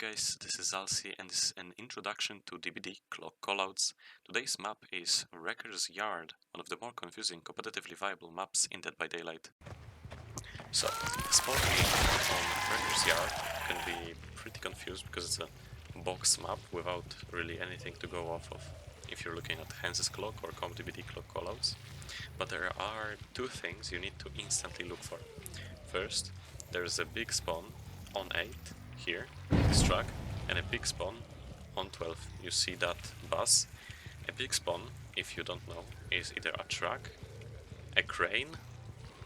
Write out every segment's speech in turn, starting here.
guys, this is Zalsi and this is an introduction to DBD clock callouts. Today's map is Wrecker's Yard, one of the more confusing, competitively viable maps in Dead by Daylight. So, spawning on Wrecker's Yard can be pretty confused because it's a box map without really anything to go off of if you're looking at Hanses clock or CompDBD clock callouts. But there are two things you need to instantly look for. First, there's a big spawn on 8 here, this track, and a big spawn on 12. You see that bus. A big spawn, if you don't know, is either a truck, a crane,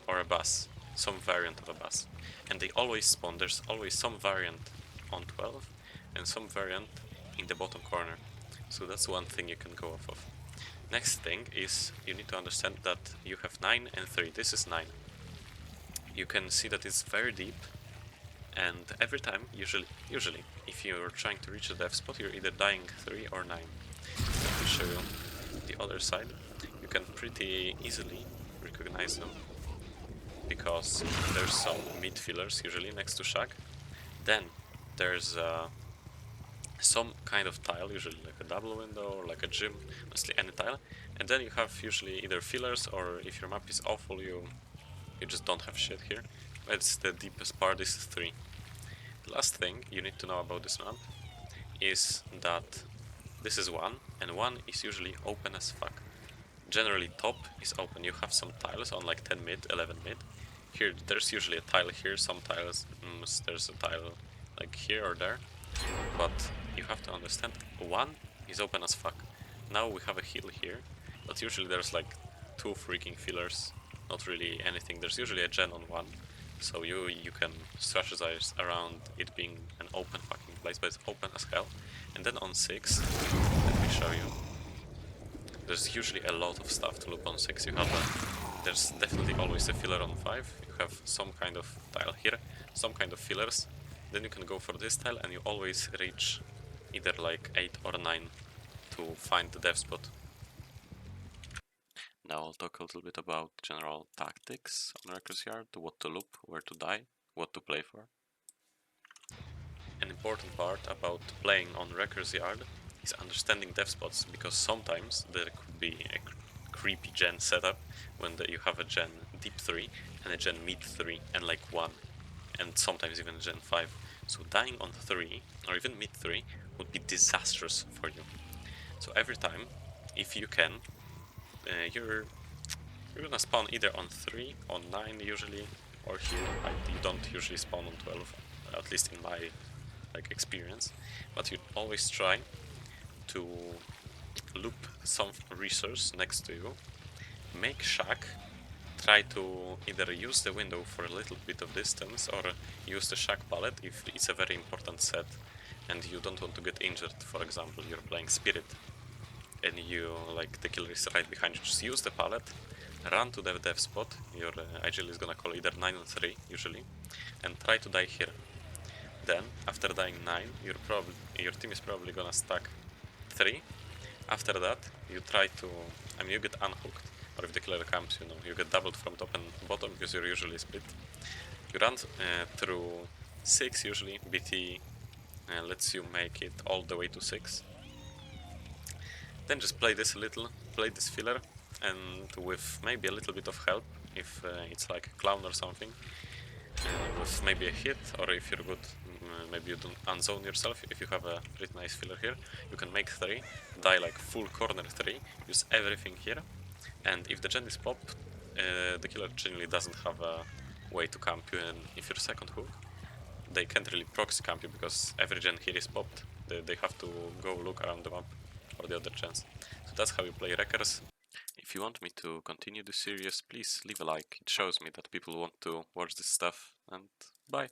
or a bus, some variant of a bus. And they always spawn, there's always some variant on 12 and some variant in the bottom corner. So that's one thing you can go off of. Next thing is you need to understand that you have 9 and 3. This is 9. You can see that it's very deep. And every time, usually, if you're trying to reach the death spot, you're either dying 3 or 9. Let me show you the other side. You can pretty easily recognize them, because there's some mid fillers usually next to shack. Then there's some kind of tile, usually like a double window or like a gym, mostly any tile. And then you have usually either fillers, or if your map is awful, you just don't have shit here. That's the deepest part, is 3. The last thing you need to know about this map is that this is 1, and 1 is usually open as fuck. Generally top is open, you have some tiles on like 10 mid, 11 mid. Here there's usually a tile here, some tiles, there's a tile like here or there. But you have to understand, 1 is open as fuck. Now we have a hill here, but usually there's like 2 freaking fillers, not really anything. There's usually a gen on 1. So you can strategize around it being an open fucking place, but it's open as hell. And then on 6, let me show you. There's usually a lot of stuff to look on 6. There's definitely always a filler on 5. You have some kind of tile here, some kind of fillers. Then you can go for this tile and you always reach either like 8 or 9 to find the death spot. Now I'll talk a little bit about general tactics on Wrecker's Yard, what to loop, where to die, what to play for. An important part about playing on Wrecker's Yard is understanding death spots, because sometimes there could be a creepy gen setup when you have a gen deep 3 and a gen mid 3 and like 1, and sometimes even a gen 5. So dying on 3 or even mid 3 would be disastrous for you. So every time, if you can, you're gonna spawn either on 3, on 9 usually, or here. You don't usually spawn on 12, at least in my experience. But you always try to loop some resource next to you, make shack, try to either use the window for a little bit of distance or use the shack pallet if it's a very important set and you don't want to get injured. For example, you're playing Spirit and the killer is right behind you. Just use the pallet, run to the death spot. Your IGL is gonna call either 9 or 3 usually, and try to die here. Then after dying 9, your team is probably gonna stack 3. After that you try to, you get unhooked, or if the killer comes, you get doubled from top and bottom because you're usually split. You run through 6 usually. BT lets you make it all the way to 6. Then just play this a little, play this filler, and with maybe a little bit of help, if it's like a clown or something, with maybe a hit, or if you're good, maybe you don't unzone yourself. If you have a pretty nice filler here, you can make 3, die like full corner 3, use everything here, and if the gen is popped, the killer generally doesn't have a way to camp you, and if you're second hook, they can't really proxy camp you because every gen here is popped. They have to go look around the map or the other gens. So that's how you play Wreckers. If you want me to continue this series, please leave a like. It shows me that people want to watch this stuff, and bye!